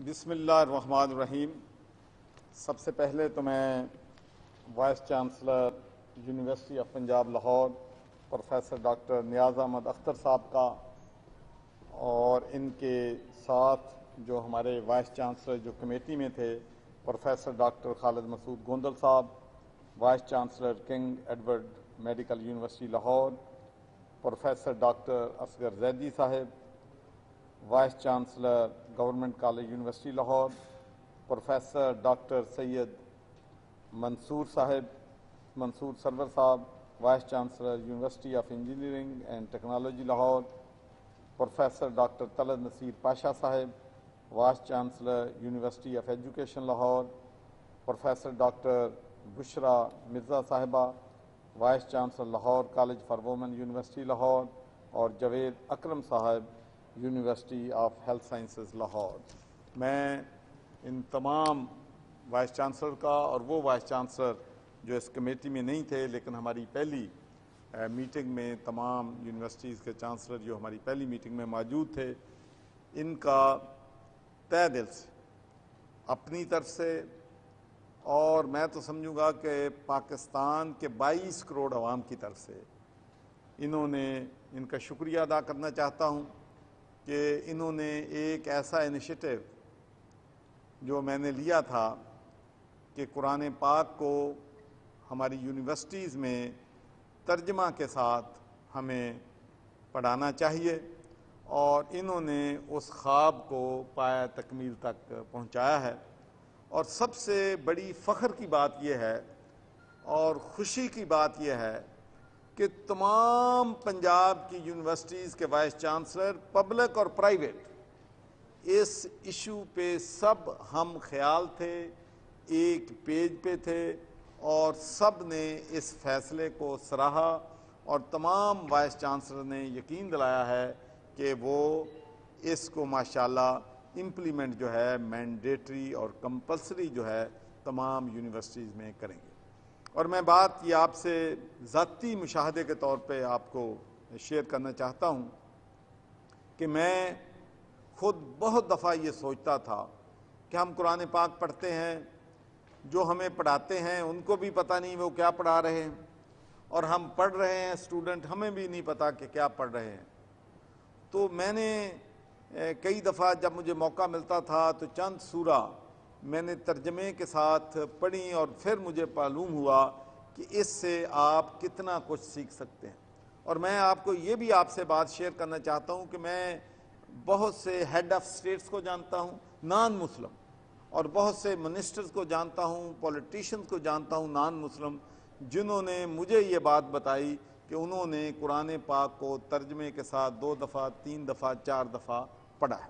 بسم اللہ الرحمن الرحیم۔ سب سے پہلے تو میں vice chancellor university of Punjab Lahore professor doctor Niaz Ahmad Akhtar صاحب کا اور ان کے ساتھ جو ہمارے وائس چانسلر جو کمیٹی میں تھے پروفیسر ڈاکٹر خالد مسعود گوندل صاحب، vice chancellor King Edward medical university Lahore professor doctor Asghar Zaidi صاحب، vice chancellor government college university Lahore professor doctor Syed Mansoor Sarwar صاحب، vice chancellor university of engineering and technology Lahore professor doctor Talat Naseer Pasha صاحب، vice chancellor university of education Lahore professor doctor Bushra Mirza صاحبہ، vice chancellor Lahore college for women university Lahore, اور جاوید اکرم صاحب university of health sciences Lahore. میں ان تمام vice chancellor کا اور وہ وائس چانسلر جو اس کمیٹی میں نہیں تھے لیکن ہماری پہلی میٹنگ میں تمام یونیورسٹیز کے چانسلر جو ہماری پہلی میٹنگ میں موجود تھے، ان کا تہہ دل سے اپنی طرف سے اور میں تو سمجھوں گا کہ پاکستان کے 22 کروڑ عوام کی طرف سے ان کا شکریہ ادا کرنا چاہتا ہوں کہ انہوں نے ایک ایسا انیشیٹو جو میں نے لیا تھا کہ قرآن پاک کو ہماری یونیورسٹیز میں ترجمہ کے ساتھ ہمیں پڑھانا چاہیے، اور انہوں نے اس خواب کو پایہ تکمیل تک پہنچایا ہے۔ اور سب سے بڑی فخر کی بات یہ ہے اور خوشی کی بات یہ ہے کہ تمام پنجاب کی یونیورسٹیز کے وائس چانسلر پبلک اور پرائیویٹ اس ایشو پہ سب ہم خیال تھے، ایک پیج پہ تھے، اور سب نے اس فیصلے کو سراہا، اور تمام وائس چانسلر نے یقین دلایا ہے کہ وہ اس کو ماشاءاللہ امپلیمنٹ جو ہے مینڈیٹری اور کمپلسری جو ہے تمام یونیورسٹیز میں کریں گے۔ اور میں بات یہ آپ سے ذاتی مشاہدے کے طور پہ آپ کو شیئر کرنا چاہتا ہوں کہ میں خود بہت دفعہ یہ سوچتا تھا کہ ہم قرآن پاک پڑھتے ہیں، جو ہمیں پڑھاتے ہیں ان کو بھی پتہ نہیں وہ کیا پڑھا رہے ہیں، اور ہم پڑھ رہے ہیں اسٹوڈنٹ ہمیں بھی نہیں پتہ کہ کیا پڑھ رہے ہیں۔ تو میں نے کئی دفعہ جب مجھے موقع ملتا تھا تو چند سورہ میں نے ترجمے کے ساتھ پڑھی، اور پھر مجھے معلوم ہوا کہ اس سے آپ کتنا کچھ سیکھ سکتے ہیں۔ اور میں آپ کو یہ بھی آپ سے بات شیئر کرنا چاہتا ہوں کہ میں بہت سے ہیڈ آف سٹیٹس کو جانتا ہوں نان مسلم، اور بہت سے منسٹرز کو جانتا ہوں، پولیٹیشنز کو جانتا ہوں نان مسلم، جنہوں نے مجھے یہ بات بتائی کہ انہوں نے قرآن پاک کو ترجمے کے ساتھ 2 دفعہ 3 دفعہ 4 دفعہ پڑھا ہے۔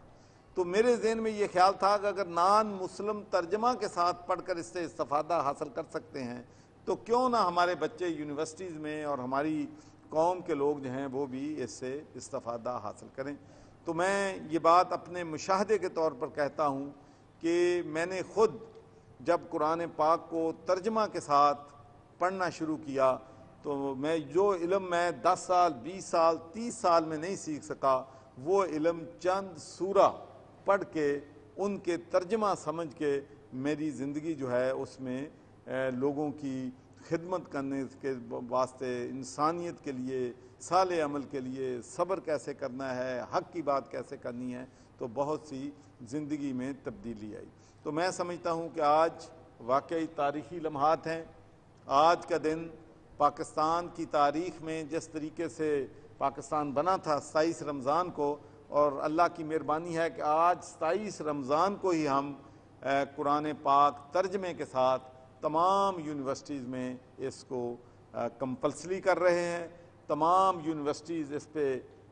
تو میرے ذہن میں یہ خیال تھا کہ اگر نان مسلم ترجمہ کے ساتھ پڑھ کر اس سے استفادہ حاصل کر سکتے ہیں تو کیوں نہ ہمارے بچے یونیورسٹیز میں اور ہماری قوم کے لوگ جو ہیں وہ بھی اس سے استفادہ حاصل کریں۔ تو میں یہ بات اپنے مشاہدے کے طور پر کہتا ہوں کہ میں نے خود جب قرآن پاک کو ترجمہ کے ساتھ پڑھنا شروع کیا تو میں جو علم میں 10 سال 20 سال 30 سال میں نہیں سیکھ سکا، وہ علم چند سورہ پڑھ کے ان کے ترجمہ سمجھ کے میری زندگی جو ہے اس میں لوگوں کی خدمت کرنے کے واسطے، انسانیت کے لیے، صالح عمل کے لیے، صبر کیسے کرنا ہے، حق کی بات کیسے کرنی ہے، تو بہت سی زندگی میں تبدیلی آئی۔ تو میں سمجھتا ہوں کہ آج واقعی تاریخی لمحات ہیں۔ آج کا دن پاکستان کی تاریخ میں جس طریقے سے پاکستان بنا تھا 27 رمضان کو، اور اللہ کی مہربانی ہے کہ آج 27 رمضان کو ہی ہم قرآن پاک ترجمے کے ساتھ تمام یونیورسٹیز میں اس کو کمپلسری کر رہے ہیں۔ تمام یونیورسٹیز اس پہ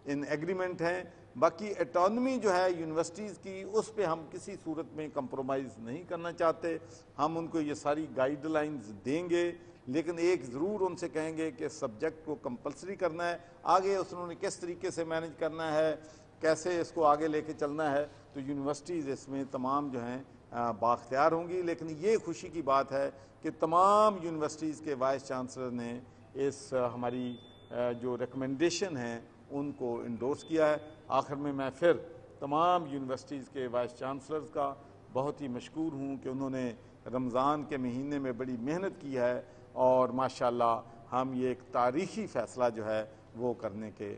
ان ایگریمنٹ ہیں۔ باقی اٹانومی جو ہے یونیورسٹیز کی، اس پہ ہم کسی صورت میں کمپرومائز نہیں کرنا چاہتے۔ ہم ان کو یہ ساری گائیڈ لائنز دیں گے، لیکن ایک ضرور ان سے کہیں گے کہ سبجیکٹ کو کمپلسری کرنا ہے۔ آگے انہوں نے کس طریقے سے مینج کرنا ہے، کیسے اس کو آگے لے کے چلنا ہے، تو یونیورسٹیز اس میں تمام جو ہیں بااختیار ہوں گی۔ لیکن یہ خوشی کی بات ہے کہ تمام یونیورسٹیز کے وائس چانسلر نے اس ہماری جو ریکمنڈیشن ہیں ان کو انڈورس کیا ہے۔ آخر میں پھر تمام یونیورسٹیز کے وائس چانسلرز کا بہت ہی مشکور ہوں کہ انہوں نے رمضان کے مہینے میں بڑی محنت کی ہے اور ماشاءاللہ ہم یہ ایک تاریخی فیصلہ جو ہے وہ کرنے کے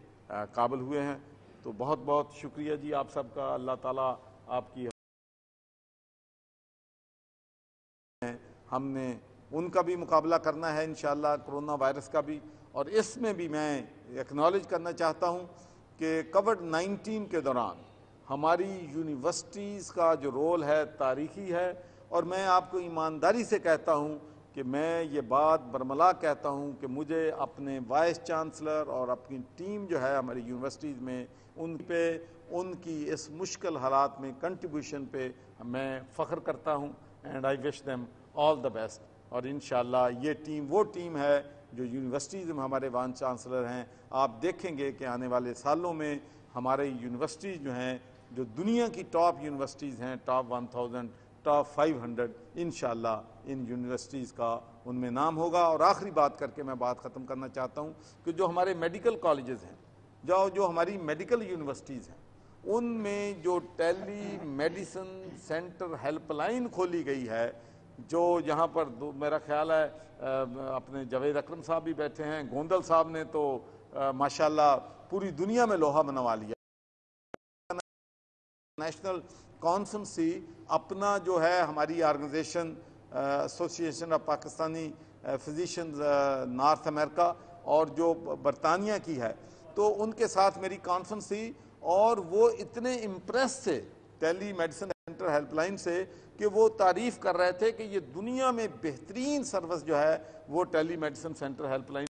قابل ہوئے ہیں. تو بہت بہت شکریہ جی آپ سب کا. اللہ تعالیٰ آپ کی ہم نے ان کا بھی مقابلہ کرنا ہے انشاءاللہ، کرونا وائرس کا بھی. اور اس میں بھی میں ایکنالج کرنا چاہتا ہوں کہ کووڈ-19 کے دوران ہماری یونیورسٹیز کا جو رول ہے تاریخی ہے. اور میں آپ کو ایمانداری سے کہتا ہوں کہ میں یہ بات برملا کہتا ہوں کہ مجھے اپنے وائس چانسلر اور اپنی ٹیم جو ہے ہماری یونیورسٹیز میں ان کی اس مشکل حالات میں کنٹریبیوشن پہ میں فخر کرتا ہوں. And I wish them all the best. اور انشاءاللہ یہ ٹیم وہ ٹیم ہے جو یونیورسٹیز میں ہمارے وائس چانسلر ہیں. آپ دیکھیں گے کہ آنے والے سالوں میں ہمارے یونیورسٹیز جو ہیں جو دنیا کی ٹاپ یونیورسٹیز ہیں، ٹاپ 1000 ٹاپ 500، انشاءاللہ ان یونیورسٹیز کا ان میں نام ہوگا. اور آخری بات کر کے میں بات ختم کرنا چاہتا ہوں کہ جو ہمارے میڈیکل کالجز ہیں، جو ہماری میڈیکل یونیورسٹیز ہیں، ان میں جو ٹیلی میڈیسن سینٹر ہیلپ لائن کھولی گئی ہے، جو یہاں پر میرا خیال ہے اپنے جاوید اکرم صاحب بھی بیٹھے ہیں، گوندل صاحب نے تو ماشاءاللہ پوری دنیا میں لوہا منوا لیا. نیشنل کانفرنسی اپنا جو ہے ہماری آرگنائزیشن ایسوسی ایشن آف پاکستانی فزیشنز نارتھ امریکہ اور جو برطانیہ کی ہے، تو ان کے ساتھ میری کانفرنس تھی اور وہ اتنے امپریس تھے ٹیلی میڈیسن سینٹر ہیلپ لائن سے کہ وہ تعریف کر رہے تھے کہ یہ دنیا میں بہترین سروس جو ہے وہ ٹیلی میڈیسن سینٹر ہیلپ لائن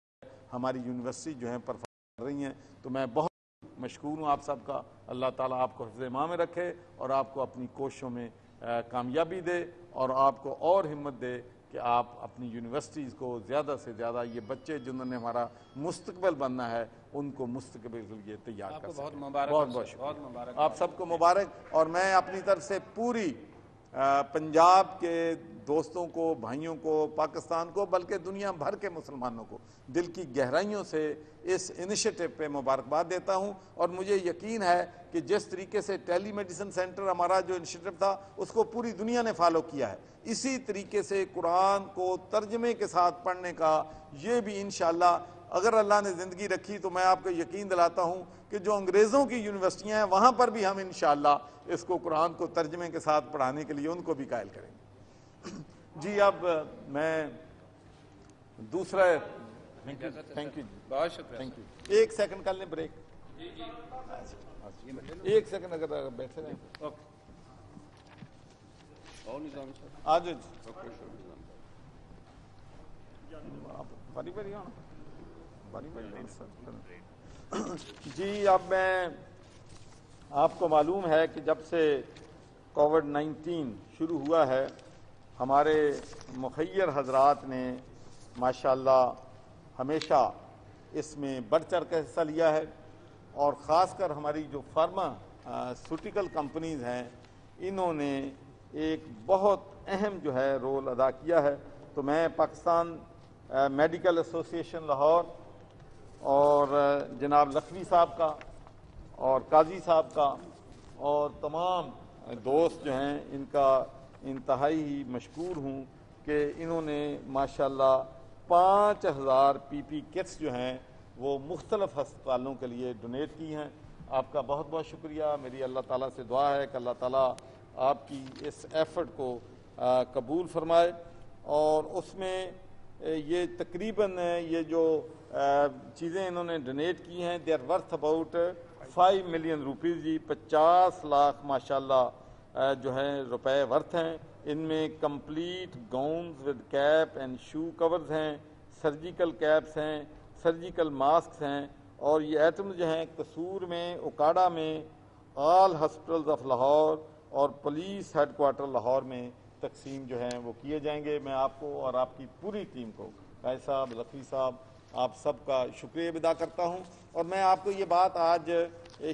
ہماری یونیورسٹی جو ہیں پرفارم کر رہی ہیں. تو میں بہت مشکور ہوں آپ سب کا. اللہ تعالیٰ آپ کو حفظ ایمان میں رکھے اور آپ کو اپنی کوششوں میں کامیابی دے اور آپ کو اور ہمت دے کہ آپ اپنی یونیورسٹیز کو زیادہ سے زیادہ یہ بچے جنہوں نے ہمارا مستقبل بننا ہے ان کو مستقبل کے لیے تیار کر سکیں. بہت بہت شکریہ آپ سب کو مبارک. اور میں اپنی طرف سے پوری پنجاب کے دوستوں کو، بھائیوں کو، پاکستان کو، بلکہ دنیا بھر کے مسلمانوں کو دل کی گہرائیوں سے اس انیشیٹو پہ مبارکباد دیتا ہوں. اور مجھے یقین ہے کہ جس طریقے سے ٹیلی میڈیسن سینٹر ہمارا جو انیشیٹو تھا اس کو پوری دنیا نے فالو کیا ہے، اسی طریقے سے قرآن کو ترجمے کے ساتھ پڑھنے کا یہ بھی انشاءاللہ اگر اللہ نے زندگی رکھی تو میں آپ کو یقین دلاتا ہوں کہ جو انگریزوں کی یونیورسٹیاں ہیں وہاں پر بھی ہم انشاءاللہ اس کو قرآن کو ترجمے کے ساتھ پڑھانے کے لیے ان کو بھی قائل کریں گے. جی اب میں دوسرا تھینک یو بہت شکریہ. Thank you. ایک سیکنڈ کر لیں بریک. ایک سیکنڈ اگر بیٹھے رہیں آ جاؤ باری باری آنا باری باری. جی اب میں آپ کو معلوم ہے کہ جب سے کووڈ-19 شروع ہوا ہے ہمارے مخیر حضرات نے ماشاءاللہ ہمیشہ اس میں بڑھ چڑھ کر حصہ لیا ہے. اور خاص کر ہماری جو فارماسیوٹیکل کمپنیز ہیں انہوں نے ایک بہت اہم جو ہے رول ادا کیا ہے. تو میں پاکستان میڈیکل ایسوسی ایشن لاہور اور جناب لکھوی صاحب کا اور قاضی صاحب کا اور تمام دوست جو ہیں ان کا انتہائی ہی مشکور ہوں کہ انہوں نے ماشاءاللہ 5000 پی پی کٹس جو ہیں وہ مختلف ہسپتالوں کے لیے ڈونیٹ کی ہیں. آپ کا بہت بہت شکریہ. میری اللہ تعالیٰ سے دعا ہے کہ اللہ تعالیٰ آپ کی اس ایفرٹ کو قبول فرمائے. اور اس میں یہ تقریباً یہ جو چیزیں انہوں نے ڈونیٹ کی ہیں they are worth about 5 million rupees. جی 50 لاکھ ماشاءاللہ جو ہے روپے ورتھ ہیں. ان میں complete gowns with cap and shoe covers ہیں، سرجیکل کیپس ہیں، سرجیکل ماسکس ہیں. اور یہ آئٹمز جو ہیں قصور میں، اوکاڑا میں، آل ہاسپٹلز آف لاہور اور پولیس ہیڈ کوارٹر لاہور میں تقسیم جو ہیں وہ کیے جائیں گے. میں آپ کو اور آپ کی پوری ٹیم کو قائد صاحب، لکھوی صاحب، آپ سب کا شکریہ ادا کرتا ہوں. اور میں آپ کو یہ بات آج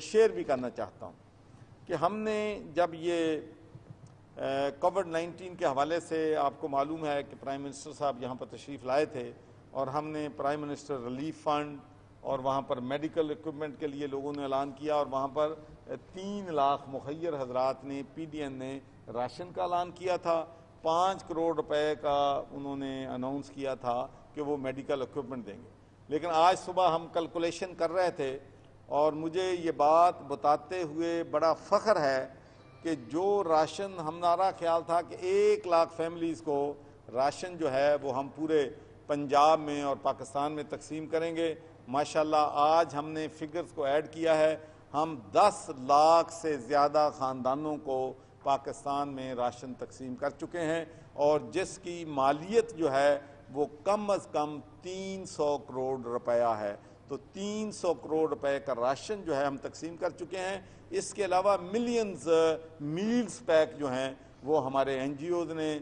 شیئر بھی کرنا چاہتا ہوں کہ ہم نے جب یہ کووڈ-19 کے حوالے سے آپ کو معلوم ہے کہ پرائم منسٹر صاحب یہاں پر تشریف لائے تھے اور ہم نے پرائم منسٹر ریلیف فنڈ اور وہاں پر میڈیکل اکوپمنٹ کے لیے لوگوں نے اعلان کیا، اور وہاں پر 3 لاکھ مخیر حضرات نے پی ڈی این نے راشن کا اعلان کیا تھا، 5 کروڑ روپے کا انہوں نے اناؤنس کیا تھا کہ وہ میڈیکل اکوپمنٹ دیں گے۔ لیکن آج صبح ہم کیلکولیشن کر رہے تھے اور مجھے یہ بات بتاتے ہوئے بڑا فخر ہے کہ جو راشن ہمارا خیال تھا کہ 1 لاکھ فیملیز کو راشن جو ہے وہ ہم پورے پنجاب میں اور پاکستان میں تقسیم کریں گے، ماشاءاللہ آج ہم نے فگرز کو ایڈ کیا ہے، ہم 10 لاکھ سے زیادہ خاندانوں کو پاکستان میں راشن تقسیم کر چکے ہیں، اور جس کی مالیت جو ہے وہ کم از کم 300 کروڑ روپیہ ہے۔ تو 300 کروڑ روپے کا راشن جو ہے ہم تقسیم کر چکے ہیں۔ اس کے علاوہ ملینز میلز پیک جو ہیں وہ ہمارے این جی اوز نے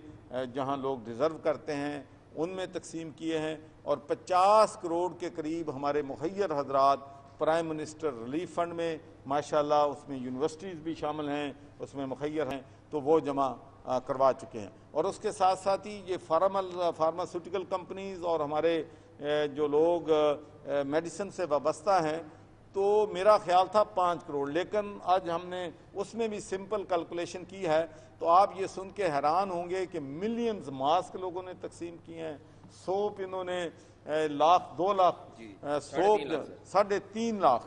جہاں لوگ ڈیزرو کرتے ہیں ان میں تقسیم کیے ہیں، اور 50 کروڑ کے قریب ہمارے مخیر حضرات پرائم منسٹر ریلیف فنڈ میں، ماشاءاللہ اس میں یونیورسٹیز بھی شامل ہیں، اس میں مخیر ہیں، تو وہ جمع کروا چکے ہیں۔ اور اس کے ساتھ ساتھ ہی یہ فارماسیوٹیکل کمپنیز اور ہمارے جو لوگ میڈیسن سے وابستہ ہیں، تو میرا خیال تھا 5 کروڑ، لیکن آج ہم نے اس میں بھی سمپل کیلکولیشن کی ہے، تو آپ یہ سن کے حیران ہوں گے کہ ملینز ماسک لوگوں نے تقسیم کیے ہیں، سوپ انہوں نے 2 lakh soap 3.5 lakh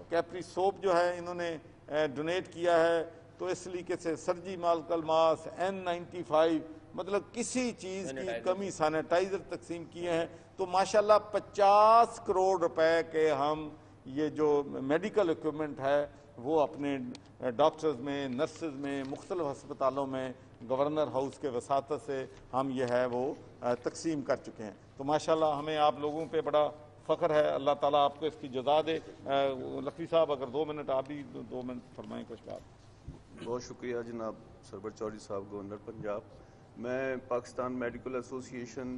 Capri soap جو ہے انہوں نے ڈونیٹ کیا ہے۔ تو اس طریقے سے سرجیکل ماسک N95 مطلب کسی چیز کی کمی، سینیٹائزر تقسیم کیے ہیں۔ تو ماشاءاللہ 50 کروڑ روپے کے ہم یہ جو میڈیکل اکوپمنٹ ہے وہ اپنے ڈاکٹرز میں، نرسز میں، مختلف ہسپتالوں میں گورنر ہاؤس کے وساطت سے ہم یہ ہے وہ تقسیم کر چکے ہیں۔ تو ماشاءاللہ ہمیں آپ لوگوں پہ بڑا فخر ہے، اللہ تعالیٰ آپ کو اس کی جزا دے۔ لکھوی صاحب اگر 2 منٹ آپ بھی 2 منٹ فرمائیں کچھ بات۔ بہت شکریہ جناب سرور چودھری صاحب، گورنر پنجاب۔ میں پاکستان میڈیکل ایسوسی ایشن،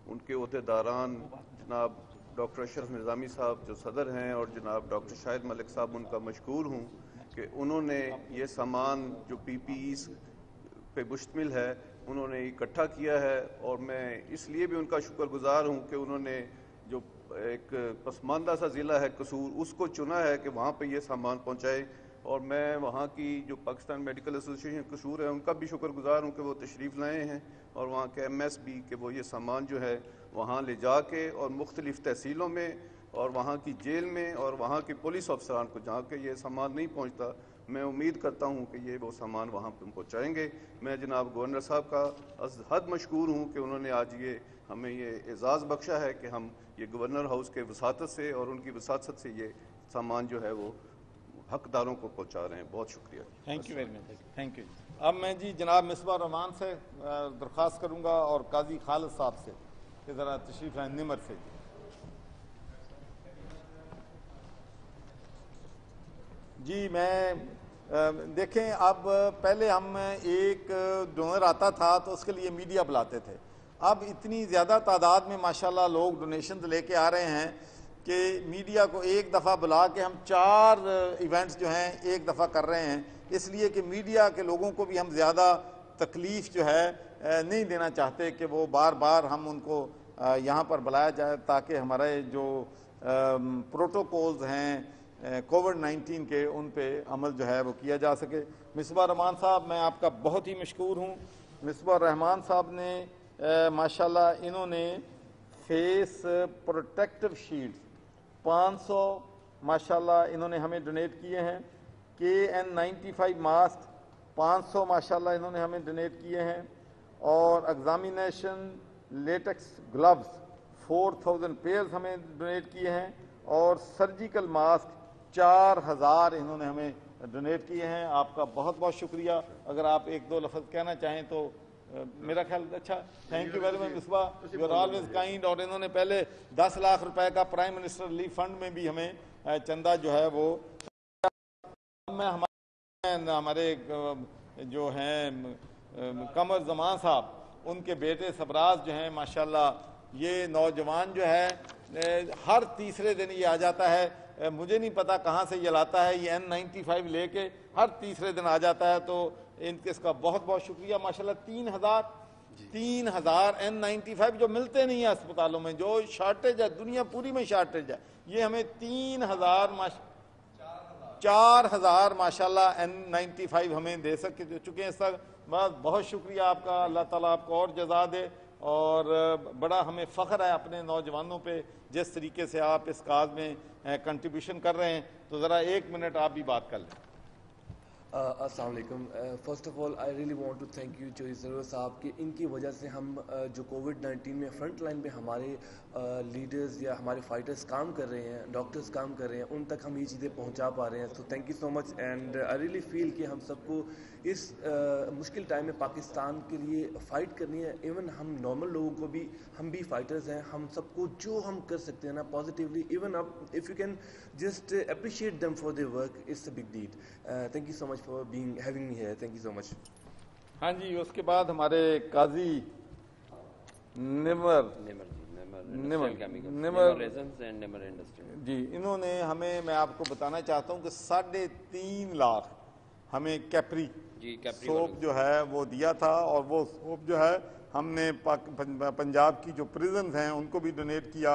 ان کے عہدیداران جناب ڈاکٹر اشرف نظامی صاحب جو صدر ہیں، اور جناب ڈاکٹر شاہد ملک صاحب، ان کا مشکور ہوں کہ انہوں نے یہ سامان جو پی پی ایز پہ مشتمل ہے انہوں نے اکٹھا کیا ہے، اور میں اس لیے بھی ان کا شکر گزار ہوں کہ انہوں نے جو ایک پسماندہ سا ضلع ہے قصور، اس کو چنا ہے کہ وہاں پہ یہ سامان پہنچائے، اور میں وہاں کی جو پاکستان میڈیکل ایسوسی ایشن قصور ہے ان کا بھی شکر گزار ہوں کہ وہ تشریف لائے ہیں، اور وہاں کے ایم ایس بھی کہ وہ یہ سامان جو ہے وہاں لے جا کے اور مختلف تحصیلوں میں اور وہاں کی جیل میں اور وہاں کے پولیس افسران کو جہاں کہ یہ سامان نہیں پہنچتا، میں امید کرتا ہوں کہ یہ وہ سامان وہاں پہ پہنچائیں گے۔ میں جناب گورنر صاحب کا از حد مشکور ہوں کہ انہوں نے آج یہ ہمیں یہ اعزاز بخشا ہے کہ ہم یہ گورنر ہاؤس کے وساطت سے اور ان کی وساطت سے یہ سامان جو ہے وہ حقداروں کو پہنچا رہے ہیں۔ بہت شکریہ۔ Thank you very much, thank you. اب میں جناب مصباح الرحمان سے درخواست کروں گا اور قاضی خالد صاحب سے کہ ذرا تشریف لائیں نمر سے۔ جی میں دیکھیں، اب پہلے ہم ایک ڈونر آتا تھا تو اس کے لیے میڈیا بلاتے تھے، اب اتنی زیادہ تعداد میں ماشاءاللہ لوگ ڈونیشنز لے کے آ رہے ہیں کہ میڈیا کو ایک دفعہ بلا کے ہم 4 ایونٹس جو ہیں ایک دفعہ کر رہے ہیں، اس لیے کہ میڈیا کے لوگوں کو بھی ہم زیادہ تکلیف جو ہے نہیں دینا چاہتے کہ وہ بار بار ہم ان کو یہاں پر بلایا جائے، تاکہ ہمارے جو پروٹوکولز ہیں کووڈ-19 کے ان پہ عمل جو ہے وہ کیا جا سکے۔ مصباح الرحمان صاحب، میں آپ کا بہت ہی مشکور ہوں۔ مصباح الرحمان صاحب نے ماشاءاللہ انہوں نے فیس پروٹیکٹیو شیلڈ 500 ماشاءاللہ انہوں نے ہمیں ڈونیٹ کیے ہیں، KN95 ماسک 500 ماشاءاللہ انہوں نے ہمیں ڈونیٹ کیے ہیں، اور ایگزامینیشن لیٹکس گلوز 4000 پیئرز ہمیں ڈونیٹ کیے ہیں، اور سرجیکل ماسک 4000 انہوں نے ہمیں ڈونیٹ کیے ہیں۔ آپ کا بہت بہت شکریہ۔ اگر آپ 1-2 لفظ کہنا چاہیں تو میرا خیال اچھا۔ Thank you very much Misbah, you are always kind. اور انہوں نے پہلے 10 لاکھ روپے کا پرائم منسٹر ریلیف فنڈ میں بھی ہمیں چندہ جو ہے وہ میں ہمارے جو ہیں قمر زمان صاحب، ان کے بیٹے سبراز جو ہیں ماشاءاللہ، یہ نوجوان جو ہے ہر تیسرے دن یہ آ جاتا ہے، مجھے نہیں پتا کہاں سے یہ لاتا ہے، یہ N95 لے کے ہر تیسرے دن آ جاتا ہے، تو اس کا بہت بہت شکریہ۔ ماشاءاللہ 3,000 N95 جو ملتے نہیں ہیں اسپتالوں میں, جو شارٹیج ہے دنیا پوری میں شارٹیج ہے, یہ ہمیں 4,000 ماشاءاللہ N95 ہمیں دے چکے ہیں سر. بہت شکریہ آپ کا, اللہ تعالیٰ آپ کو اور جزا دے, اور بڑا ہمیں فخر ہے اپنے نوجوانوں پہ جس طریقے سے آپ اس کاز میں کنٹریبیوشن کر رہے ہیں. تو ذرا 1 منٹ آپ بھی بات کر لیں. السلام علیکم. First of all I really want to thank you Chaudhry Sarwar صاحب کہ ان کی وجہ سے ہم جو کووڈ-19 میں فرنٹ لائن پہ ہمارے لیڈرز یا ہمارے فائٹرز کام کر رہے ہیں, ڈاکٹرز کام کر رہے ہیں, ان تک ہم یہ چیزیں پہنچا پا رہے ہیں. So thank you so much. And I really feel کہ ہم سب کو اس مشکل ٹائم میں پاکستان کے لیے فائٹ کرنی ہے. ایون ہم نارمل لوگوں کو بھی, ہم بھی فائٹرز ہیں, ہم سب کو جو ہم کر سکتے ہیں نا positively, even if you can just appreciate them for their work, it's a big deed. Thank you so much for having me here. Thank you so much. ہاں جی, اس کے بعد ہمارے قاضی نمر جی, انہوں نے ہمیں, میں آپ کو بتانا چاہتا ہوں کہ 3.5 لاکھ ہمیں کیپری سوپ جو ہے وہ دیا تھا, اور وہ سوپ جو ہے ہم نے پنجاب کی جو پریزنز ہیں ان کو بھی ڈونیٹ کیا,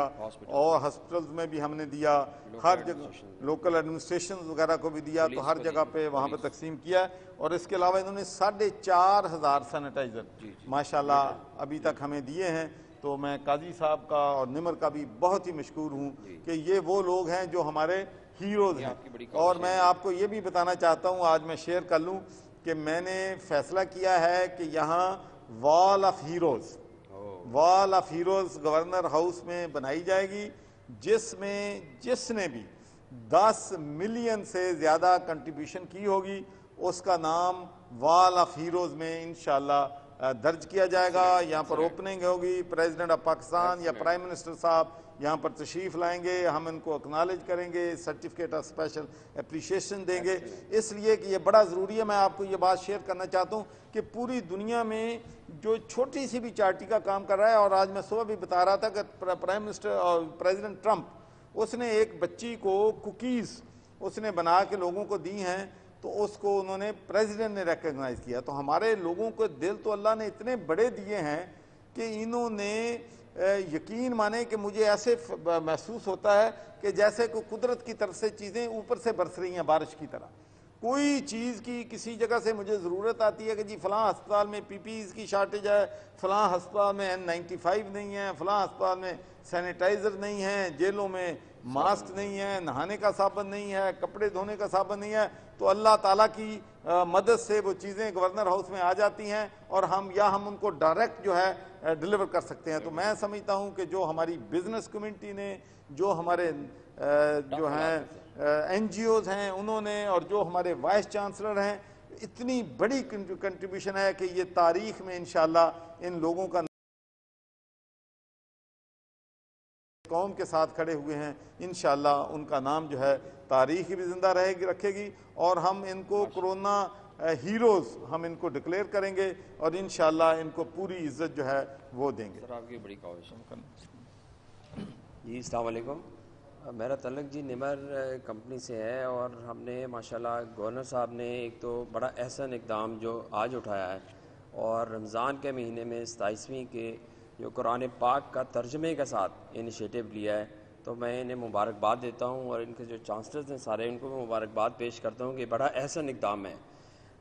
اور ہاسپٹلز میں بھی ہم نے دیا, ہر جگہ لوکل ایڈمنسٹریشنز وغیرہ کو بھی دیا, تو ہر جگہ پہ وہاں پہ تقسیم کیا. اور اس کے علاوہ انہوں نے 4,500 سینیٹائزر ماشاءاللہ ابھی تک ہمیں دیے ہیں. تو میں قاضی صاحب کا اور نمر کا بھی بہت ہی مشکور ہوں کہ یہ وہ لوگ ہیں جو ہمارے ہیروز ہیں. اور میں آپ کو یہ بھی بتانا چاہتا ہوں, آج میں شیئر کر لوں کہ میں نے فیصلہ کیا ہے کہ یہاں وال آف ہیروز گورنر ہاؤس میں بنائی جائے گی, جس میں جس نے بھی 10 ملین سے زیادہ کنٹریبیوشن کی ہوگی اس کا نام وال آف ہیروز میں انشاءاللہ درج کیا جائے گا. یہاں پر اوپننگ ہوگی, پریزیڈنٹ آف پاکستان یا پرائم منسٹر صاحب یہاں پر تشریف لائیں گے, ہم ان کو اکنالج کریں گے, سرٹیفکیٹ آف اسپیشل اپریشیشن دیں گے, اس لیے کہ یہ بڑا ضروری ہے. میں آپ کو یہ بات شیئر کرنا چاہتا ہوں کہ پوری دنیا میں جو چھوٹی سی بھی چارٹی کا کام کر رہا ہے, اور آج میں صبح بھی بتا رہا تھا کہ پرائم منسٹر اور پریزیڈنٹ ٹرمپ اس نے ایک بچی کو کوکیز اس نے بنا کے لوگوں کو دی ہیں, تو اس کو انہوں نے پریزیڈنٹ نے ریکگنائز کیا. تو ہمارے لوگوں کو دل تو اللہ نے اتنے بڑے دیے ہیں کہ انہوں نے یقین مانے کہ مجھے ایسے محسوس ہوتا ہے کہ جیسے کوئی قدرت کی طرف سے چیزیں اوپر سے برس رہی ہیں بارش کی طرح. کوئی چیز کی کسی جگہ سے مجھے ضرورت آتی ہے کہ جی فلاں ہسپتال میں پی پی ایز کی شارٹیج ہے, فلاں ہسپتال میں N95 نہیں ہے, فلاں ہسپتال میں سینیٹائزر نہیں ہے, جیلوں میں ماسک نہیں ہے, نہانے کا صابن نہیں ہے, کپڑے دھونے کا صابن نہیں ہے, تو اللہ تعالیٰ کی مدد سے وہ چیزیں گورنر ہاؤس میں آ جاتی ہیں, اور ہم ان کو ڈائریکٹ جو ہے ڈیلیور کر سکتے ہیں. تو میں سمجھتا ہوں کہ جو ہماری بزنس کمیونٹی نے, جو ہمارے جو ہیں این جی اوز ہیں انہوں نے, اور جو ہمارے وائس چانسلر ہیں, اتنی بڑی کنٹریبیوشن ہے کہ یہ تاریخ میں انشاءاللہ ان لوگوں کا قوم کے ساتھ کھڑے ہوئے ہیں, انشاءاللہ ان کا نام جو ہے تاریخ بھی زندہ رکھے گی, اور ہم ان کو کرونا ہیروز ہم ان کو ڈکلیئر کریں گے, اور انشاءاللہ ان کو پوری عزت جو ہے وہ دیں گے. سر آپ کی بڑی کاوش جی. السلام علیکم. میرا تعلق جی نمر کمپنی سے ہے, اور ہم نے ماشاءاللہ گورنر صاحب نے ایک تو بڑا احسن اقدام جو آج اٹھایا ہے, اور رمضان کے مہینے میں 27ویں کے جو قرآن پاک کا ترجمے کے ساتھ انیشیٹو لیا ہے, تو میں انہیں مبارکباد دیتا ہوں, اور ان کے جو چانسلرز ہیں سارے ان کو میں مبارکباد پیش کرتا ہوں کہ بڑا احسن اقدام ہے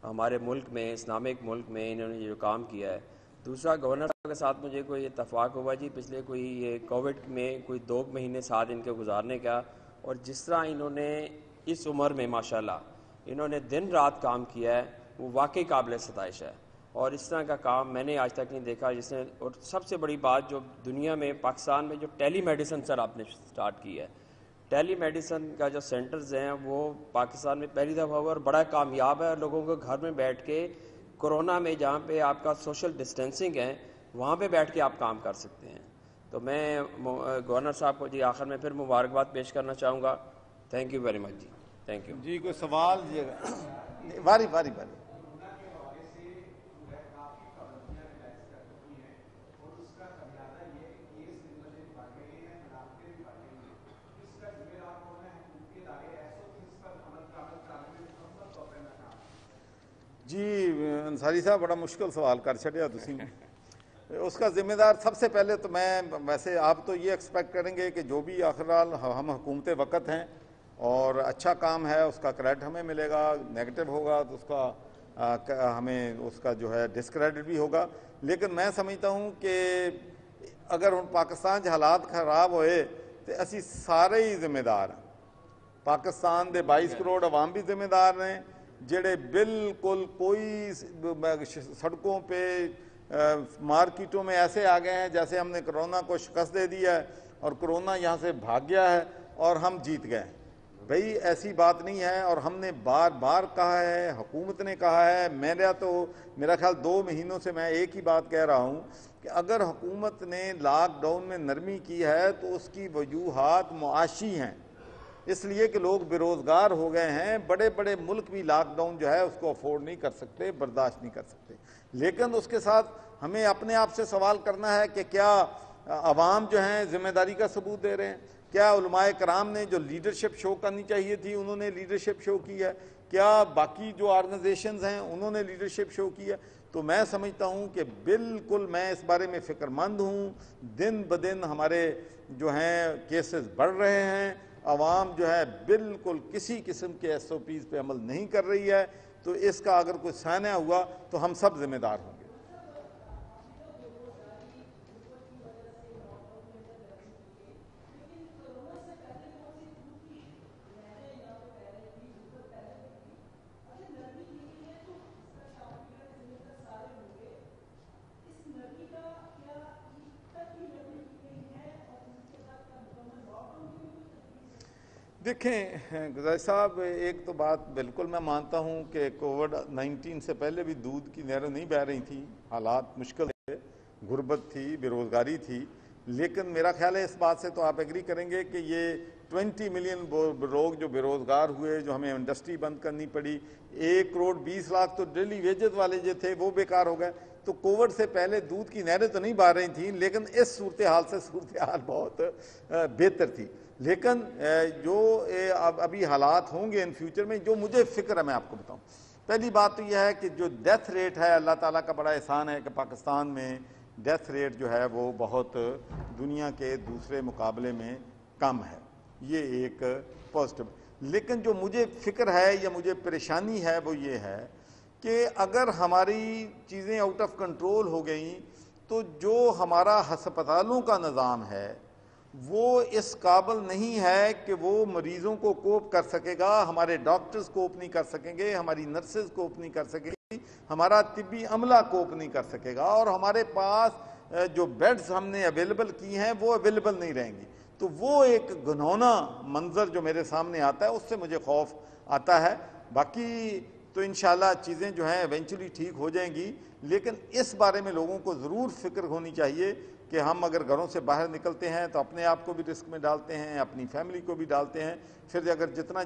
ہمارے ملک میں, اسلامک ملک میں انہوں نے جو کام کیا ہے. دوسرا, گورنر صاحب کے ساتھ مجھے کوئی اتفاق ہوا جی پچھلے کوئی کووڈ میں کوئی 2 مہینے ساتھ ان کے گزارنے کا, اور جس طرح انہوں نے اس عمر میں ماشاءاللہ انہوں نے دن رات کام کیا ہے, وہ واقعی قابل ستائش ہے, اور اس طرح کا کام میں نے آج تک نہیں دیکھا جس نے. اور سب سے بڑی بات جو دنیا میں, پاکستان میں جو ٹیلی میڈیسن سر آپ نے سٹارٹ کی ہے, ٹیلی میڈیسن کا جو سینٹرز ہیں وہ پاکستان میں پہلی دفعہ ہوا اور بڑا کامیاب ہے, اور لوگوں کو گھر میں بیٹھ کے کرونا میں جہاں پہ آپ کا سوشل ڈسٹینسنگ ہے وہاں پہ بیٹھ کے آپ کام کر سکتے ہیں. تو میں گورنر صاحب کو جی آخر میں پھر مبارکباد پیش کرنا چاہوں گا. تھینک یو ویری مچ جی. تھینک یو جی. کوئی سوال جی؟ باری باری باری. جی انصاری صاحب بڑا مشکل سوال کر چھڑیا تسی. اس کا ذمہ دار سب سے پہلے تو میں ویسے آپ تو یہ ایکسپیکٹ کریں گے کہ جو بھی آخرال ہم حکومت وقت ہیں اور اچھا کام ہے اس کا کریڈٹ ہمیں ملے گا، نیگیٹو ہوگا تو اس کا ہمیں اس کا جو ہے ڈسکریڈٹ بھی ہوگا. لیکن میں سمجھتا ہوں کہ اگر ہن پاکستان کے حالات خراب ہوئے تو اسی سارے ہی ذمہ دار ہیں. پاکستان دے 22 کروڑ عوام بھی ذمہ دار ہیں جڑے بالکل کوئی سڑکوں پہ مارکیٹوں میں ایسے آ گئے ہیں جیسے ہم نے کرونا کو شکست دے دیا ہے اور کرونا یہاں سے بھاگ گیا ہے اور ہم جیت گئے. بھئی ایسی بات نہیں ہے، اور ہم نے بار بار کہا ہے، حکومت نے کہا ہے. میرا خیال 2 مہینوں سے میں ایک ہی بات کہہ رہا ہوں کہ اگر حکومت نے لاک ڈاؤن میں نرمی کی ہے تو اس کی وجوہات معاشی ہیں، اس لیے کہ لوگ بے روزگار ہو گئے ہیں. بڑے بڑے ملک بھی لاک ڈاؤن جو ہے اس کو افورڈ نہیں کر سکتے، برداشت نہیں کر سکتے. لیکن اس کے ساتھ ہمیں اپنے آپ سے سوال کرنا ہے کہ کیا عوام جو ہیں ذمہ داری کا ثبوت دے رہے ہیں؟ کیا علماء کرام نے جو لیڈرشپ شو کرنی چاہیے تھی انہوں نے لیڈرشپ شو کی ہے؟ کیا باقی جو آرگنائزیشنز ہیں انہوں نے لیڈرشپ شو کی ہے؟ تو میں سمجھتا ہوں کہ بالکل میں اس بارے میں فکر مند ہوں. دن بدن ہمارے جو ہیں کیسز بڑھ رہے ہیں، عوام جو ہے بالکل کسی قسم کے SOPs پہ عمل نہیں کر رہی ہے. تو اس کا اگر کوئی سانحہ ہوا تو ہم سب ذمہ دار ہوں گے. دیکھیں گزاری صاحب، ایک تو بات بالکل میں مانتا ہوں کہ کووڈ-19 سے پہلے بھی دودھ کی نہریں نہیں بہہ رہی تھیں، حالات مشکل تھے، غربت تھی، بے روزگاری تھی. لیکن میرا خیال ہے اس بات سے تو آپ ایگری کریں گے کہ یہ 20 ملین لوگ جو بے روزگار ہوئے، جو ہمیں انڈسٹری بند کرنی پڑی، 1 کروڑ 20 لاکھ تو ڈیلی ویجز والے جو تھے وہ بیکار ہو گئے. تو کووڈ سے پہلے دودھ کی نہریں تو نہیں بہہ رہی تھیں، لیکن اس صورتحال سے صورتحال بہت بہتر تھی. لیکن جو ابھی حالات ہوں گے ان فیوچر میں، جو مجھے فکر ہے میں آپ کو بتاؤں. پہلی بات تو یہ ہے کہ جو ڈیتھ ریٹ ہے، اللہ تعالیٰ کا بڑا احسان ہے کہ پاکستان میں ڈیتھ ریٹ جو ہے وہ بہت دنیا کے دوسرے مقابلے میں کم ہے. یہ ایک پازیٹو. لیکن جو مجھے فکر ہے یا مجھے پریشانی ہے وہ یہ ہے کہ اگر ہماری چیزیں آؤٹ آف کنٹرول ہو گئیں تو جو ہمارا ہسپتالوں کا نظام ہے وہ اس قابل نہیں ہے کہ وہ مریضوں کو کوپ کر سکے گا. ہمارے ڈاکٹرز کوپ نہیں کر سکیں گے، ہماری نرسز کوپ نہیں کر سکیں گی، ہمارا طبی عملہ کوپ نہیں کر سکے گا، اور ہمارے پاس جو بیڈز ہم نے اویلیبل کی ہیں وہ اویلیبل نہیں رہیں گی. تو وہ ایک گھنونا منظر جو میرے سامنے آتا ہے اس سے مجھے خوف آتا ہے. باقی تو انشاءاللہ چیزیں جو ہیں ایونچولی ٹھیک ہو جائیں گی. لیکن اس بارے میں لوگوں کو ضرور فکر ہونی چاہیے کہ ہم اگر گھروں سے باہر نکلتے ہیں تو اپنے آپ کو بھی رسک میں ڈالتے ہیں، اپنی فیملی کو بھی ڈالتے ہیں. پھر اگر جتنا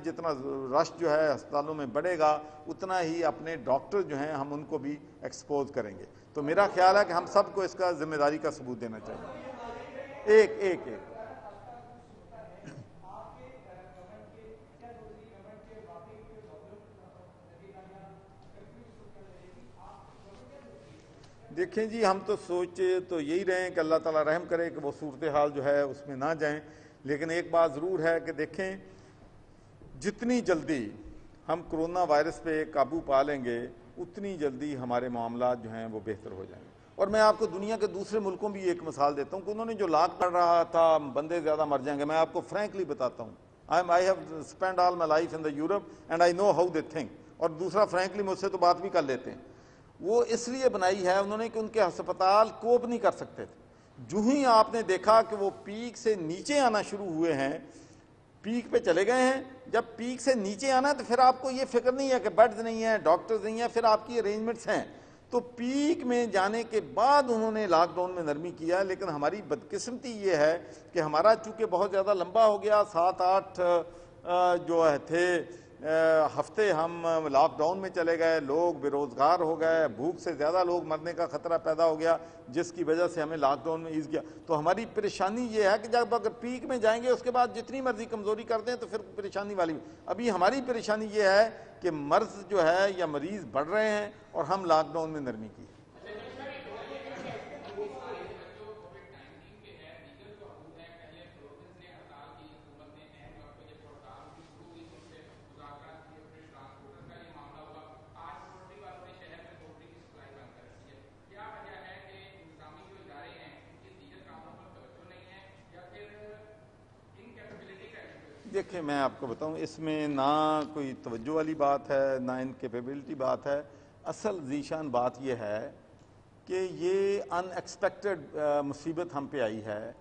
رش جو ہے ہسپتالوں میں بڑھے گا اتنا ہی اپنے ڈاکٹر جو ہیں ہم ان کو بھی ایکسپوز کریں گے. تو میرا خیال ہے کہ ہم سب کو اس کا ذمہ داری کا ثبوت دینا چاہیے. ایک دیکھیں جی، ہم تو سوچے تو یہی رہے ہیں کہ اللہ تعالیٰ رحم کرے کہ وہ صورتحال جو ہے اس میں نہ جائیں. لیکن ایک بات ضرور ہے کہ دیکھیں جتنی جلدی ہم کرونا وائرس پہ قابو پا لیں گے اتنی جلدی ہمارے معاملات جو ہیں وہ بہتر ہو جائیں گے. اور میں آپ کو دنیا کے دوسرے ملکوں بھی ایک مثال دیتا ہوں کہ انہوں نے جو لاک پڑ رہا تھا بندے زیادہ مر جائیں گے. میں آپ کو فرینکلی بتاتا ہوں، I have spent all my life in the Europe and I know how they think. اور دوسرا فرینکلی مجھ سے تو بات بھی کر لیتے ہیں. وہ اس لیے بنائی ہے انہوں نے کہ ان کے ہسپتال کوپ نہیں کر سکتے تھے. جو ہی آپ نے دیکھا کہ وہ پیک سے نیچے آنا شروع ہوئے ہیں، پیک پہ چلے گئے ہیں، جب پیک سے نیچے آنا ہے تو پھر آپ کو یہ فکر نہیں ہے کہ بیڈز نہیں ہیں، ڈاکٹرز نہیں ہیں، پھر آپ کی ارینجمنٹس ہیں. تو پیک میں جانے کے بعد انہوں نے لاک ڈاؤن میں نرمی کیا. لیکن ہماری بدقسمتی یہ ہے کہ ہمارا چونکہ بہت زیادہ لمبا ہو گیا، 7-8 جو تھے ہفتے ہم لاک ڈاؤن میں چلے گئے، لوگ بے روزگار ہو گئے، بھوک سے زیادہ لوگ مرنے کا خطرہ پیدا ہو گیا، جس کی وجہ سے ہمیں لاک ڈاؤن میں ایز گیا. تو ہماری پریشانی یہ ہے کہ جب اگر پیک میں جائیں گے اس کے بعد جتنی مرضی کمزوری کر دیں تو پھر پریشانی والی. ابھی ہماری پریشانی یہ ہے کہ مرض جو ہے یا مریض بڑھ رہے ہیں اور ہم لاک ڈاؤن میں نرمی کی. دیکھیں میں آپ کو بتاؤں اس میں نہ کوئی توجہ والی بات ہے نہ انکیپیبلٹی بات ہے. اصل ذیشان بات یہ ہے کہ یہ ان ایکسپیکٹڈ مصیبت ہم پہ آئی ہے.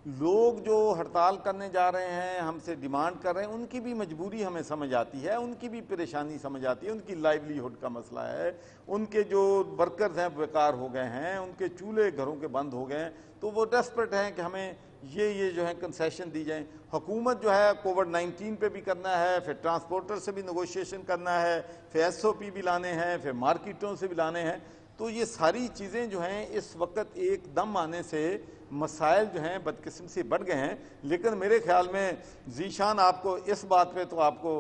لوگ جو ہڑتال کرنے جا رہے ہیں ہم سے ڈیمانڈ کر رہے ہیں ان کی بھی مجبوری ہمیں سمجھ آتی ہے, ان کی بھی پریشانی سمجھ آتی ہے, ان کی لائیولیہڈ کا مسئلہ ہے, ان کے جو ورکرز ہیں بیکار ہو گئے ہیں, ان کے چولہے گھروں کے بند ہو گئے ہیں, تو وہ ڈیسپریٹ ہیں کہ ہمیں یہ جو ہے کنسیشن دی جائیں. حکومت جو ہے کووڈ-19 پہ بھی کرنا ہے, پھر ٹرانسپورٹر سے بھی نیگوشیشن کرنا ہے, پھر SOP بھی لانے ہیں, پھر مارکیٹوں سے بھی لانے ہیں. تو یہ ساری چیزیں جو ہیں اس وقت ایک دم آنے سے مسائل جو ہیں بدقسمتی سے بڑھ گئے ہیں. لیکن میرے خیال میں ذیشان آپ کو اس بات پہ تو آپ کو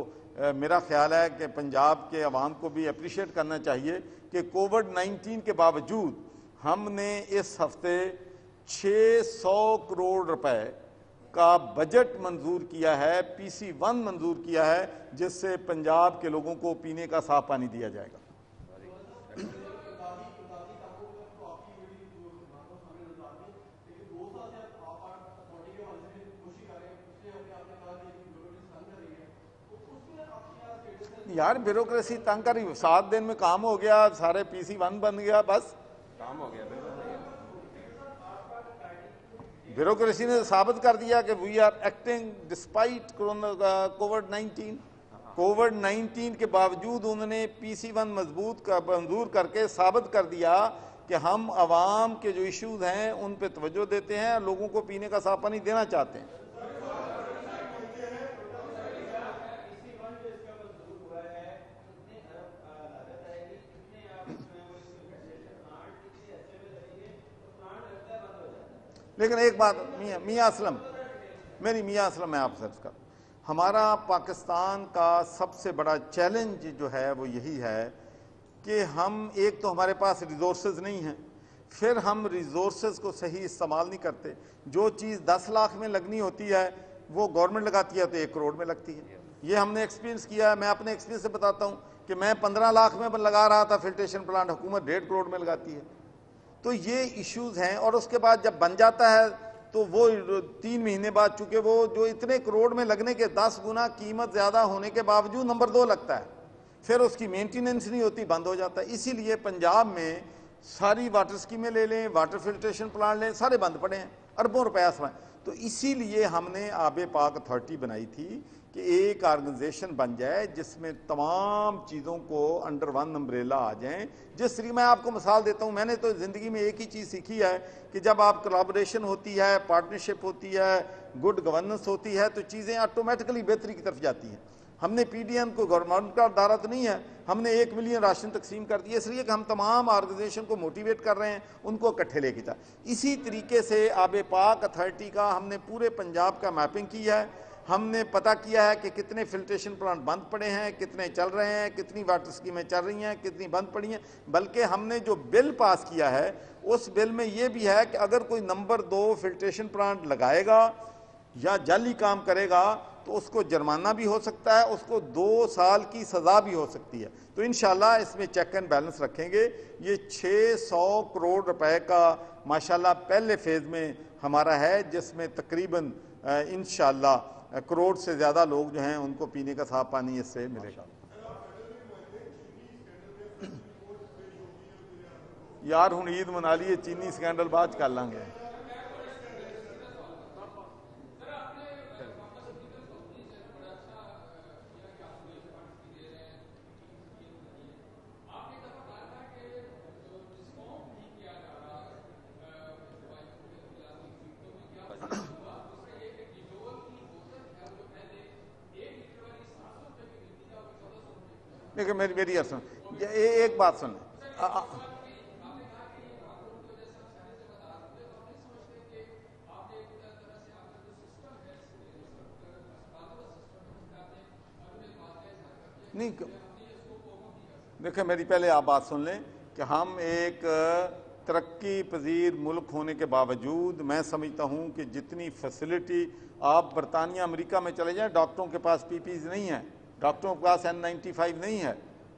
میرا خیال ہے کہ پنجاب کے عوام کو بھی اپریشیٹ کرنا چاہیے کہ کووڈ-19 کے باوجود ہم نے اس ہفتے 600 کروڑ روپے کا بجٹ منظور کیا ہے, PC1 منظور کیا ہے, جس سے پنجاب کے لوگوں کو پینے کا صاف پانی دیا جائے گا. یار بیوروکریسی تنگ کر رہی, 7 دن میں کام ہو گیا, سارے PC1 بن گیا, بس کام ہو گیا. بیوروکریسی نے ثابت کر دیا کہ وی آر ایکٹنگ ڈسپائٹ کووڈ-19. کووڈ-19 کے باوجود انہوں نے PC1 مضبوط منظور کر کے ثابت کر دیا کہ ہم عوام کے جو ایشوز ہیں ان پہ توجہ دیتے ہیں, لوگوں کو پینے کا صاف پانی دینا چاہتے ہیں. لیکن ایک بات میاں اسلم میں آپ سے عرض کروں, ہمارا پاکستان کا سب سے بڑا چیلنج جو ہے وہ یہی ہے کہ ہم ایک تو ہمارے پاس ریزورسز نہیں ہیں, پھر ہم ریزورسز کو صحیح استعمال نہیں کرتے. جو چیز 10 لاکھ میں لگنی ہوتی ہے وہ گورنمنٹ لگاتی ہے تو 1 کروڑ میں لگتی ہے. یہ ہم نے ایکسپیرینس کیا ہے. میں اپنے ایکسپیرینس سے بتاتا ہوں کہ میں 15 لاکھ میں لگا رہا تھا فلٹریشن پلانٹ, حکومت 1.5 کروڑ میں لگاتی ہے. تو یہ ایشوز ہیں. اور اس کے بعد جب بن جاتا ہے تو وہ 3 مہینے بعد, چونکہ وہ جو اتنے کروڑ میں لگنے کے 10 گنا قیمت زیادہ ہونے کے باوجود نمبر 2 لگتا ہے, پھر اس کی مینٹیننس نہیں ہوتی, بند ہو جاتا ہے. اسی لیے پنجاب میں ساری واٹر اسکیمیں لے لیں, واٹر فلٹریشن پلانٹ لیں, سارے بند پڑے ہیں, اربوں روپیہ سوائیں. تو اسی لیے ہم نے آب پاک اتھارٹی بنائی تھی کہ ایک آرگنائزیشن بن جائے جس میں تمام چیزوں کو انڈر 1 امبریلا آ جائیں. جس طریقے میں آپ کو مثال دیتا ہوں, میں نے تو زندگی میں ایک ہی چیز سیکھی ہے کہ جب آپ کولابوریشن ہوتی ہے, پارٹنرشپ ہوتی ہے, گڈ گورننس ہوتی ہے, تو چیزیں آٹومیٹکلی بہتری کی طرف جاتی ہیں. ہم نے PDN کو گورنمنٹ کا ادارہ تو نہیں ہے, ہم نے 1 ملین راشن تقسیم کر دیا, اس لیے کہ ہم تمام آرگنائزیشن کو موٹیویٹ کر رہے ہیں, ان کو اکٹھے لے کے جا. اسی طریقے سے آب پاک اتھارٹی کا ہم نے پورے پنجاب کا میپنگ کیا ہے. ہم نے پتہ کیا ہے کہ کتنے فلٹریشن پلانٹ بند پڑے ہیں, کتنے چل رہے ہیں, کتنی واٹر اسکیمیں چل رہی ہیں, کتنی بند پڑی ہیں. بلکہ ہم نے جو بل پاس کیا ہے اس بل میں یہ بھی ہے کہ اگر کوئی نمبر 2 فلٹریشن پلانٹ لگائے گا یا جعلی کام کرے گا تو اس کو جرمانہ بھی ہو سکتا ہے, اس کو 2 سال کی سزا بھی ہو سکتی ہے. تو انشاءاللہ اس میں چیک اینڈ بیلنس رکھیں گے. یہ 600 کروڑ روپے کا ماشاءاللہ پہلے فیز میں ہمارا ہے, جس میں تقریباً انشاءاللہ کروڑ سے زیادہ لوگ جو ہیں ان کو پینے کا صاف پانی اس سے ملے گا. یار ہوں عید منا لیے, چینی سکینڈل بعد کر لیں گے. دیکھیں میری سن, ایک بات سن, نہیں دیکھیں میری پہلے آپ بات سن لیں کہ ہم ایک ترقی پذیر ملک ہونے کے باوجود میں سمجھتا ہوں کہ جتنی فیسلٹی آپ برطانیہ امریکہ میں چلے جائیں, ڈاکٹروں کے پاس PPEs نہیں ہیں, ڈاکٹروں کے پاس N95 نہیں ہے,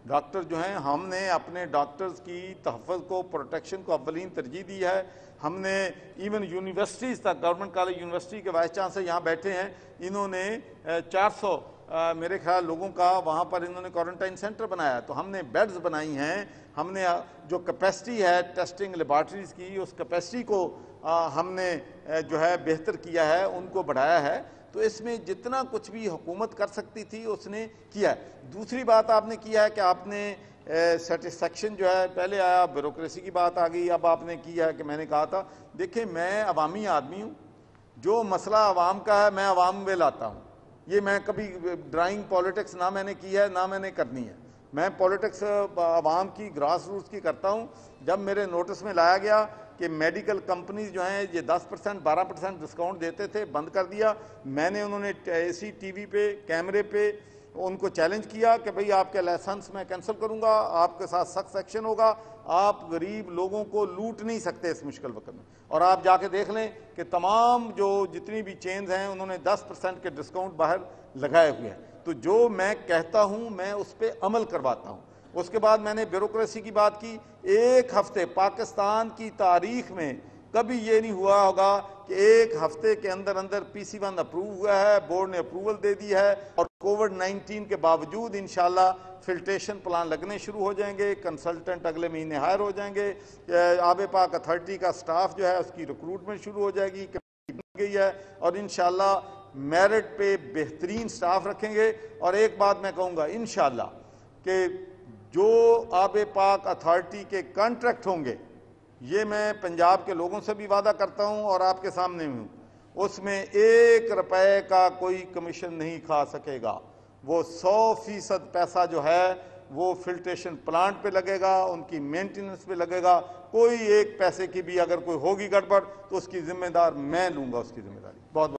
ڈاکٹر جو ہیں ہم نے اپنے ڈاکٹرز کی تحفظ کو پروٹیکشن کو اولین ترجیح دی ہے. ہم نے ایون یونیورسٹیز تک گورنمنٹ کالج یونیورسٹی کے وائس چانسلر یہاں بیٹھے ہیں, انہوں نے 400 میرے خیال لوگوں کا وہاں پر انہوں نے کوارنٹائن سینٹر بنایا. تو ہم نے بیڈز بنائی ہیں, ہم نے جو کیپیسٹی ہے ٹیسٹنگ لیبارٹریز کی اس کیپیسٹی کو ہم نے جو ہے بہتر کیا ہے, ان کو بڑھایا ہے. تو اس میں جتنا کچھ بھی حکومت کر سکتی تھی اس نے کیا ہے. دوسری بات آپ نے کیا ہے کہ آپ نے سیٹسفیکشن جو ہے, پہلے آیا بیوروکریسی کی بات آ گئی, اب آپ نے کیا ہے کہ میں نے کہا تھا دیکھیں میں عوامی آدمی ہوں, جو مسئلہ عوام کا ہے میں عوام میں لاتا ہوں. یہ میں کبھی ڈرائنگ پولیٹکس نہ میں نے کی ہے نہ میں نے کرنی ہے. میں پولیٹکس عوام کی گراس روٹس کی کرتا ہوں. جب میرے نوٹس میں لایا گیا کہ میڈیکل کمپنیز جو ہیں یہ 10% 12% ڈسکاؤنٹ دیتے تھے, بند کر دیا, میں نے انہوں نے ایسی ٹی وی پہ کیمرے پہ ان کو چیلنج کیا کہ بھئی آپ کے لائسنس میں کینسل کروں گا, آپ کے ساتھ سخت ایکشن ہوگا, آپ غریب لوگوں کو لوٹ نہیں سکتے اس مشکل وقت میں. اور آپ جا کے دیکھ لیں کہ تمام جو جتنی بھی چینز ہیں انہوں نے 10% کے ڈسکاؤنٹ باہر لگائے ہوئے ہیں. تو جو میں کہتا ہوں میں اس پہ عمل کرواتا ہوں. اس کے بعد میں نے بیوروکریسی کی بات کی. ایک ہفتے پاکستان کی تاریخ میں کبھی یہ نہیں ہوا ہوگا کہ ایک ہفتے کے اندر اندر PC1 اپروو ہوا ہے, بورڈ نے اپروول دے دی ہے, اور کووڈ-19 کے باوجود انشاءاللہ فلٹریشن پلان لگنے شروع ہو جائیں گے, کنسلٹنٹ اگلے مہینے ہائر ہو جائیں گے, آب پاک اتھارٹی کا سٹاف جو ہے اس کی ریکروٹمنٹ شروع ہو جائے گی, بن گئی ہے, اور انشاءاللہ میرٹ پہ بہترین سٹاف رکھیں گے. اور ایک بات میں کہوں گا انشاءاللہ کہ جو آب پاک اتھارٹی کے کانٹریکٹ ہوں گے, یہ میں پنجاب کے لوگوں سے بھی وعدہ کرتا ہوں اور آپ کے سامنے ہوں, اس میں 1 روپے کا کوئی کمیشن نہیں کھا سکے گا. وہ 100% پیسہ جو ہے وہ فلٹریشن پلانٹ پہ لگے گا, ان کی مینٹیننس پہ لگے گا. کوئی 1 پیسے کی بھی اگر کوئی ہوگی گڑبڑ تو اس کی ذمہ دار میں لوں گا, اس کی ذمہ داری. بہت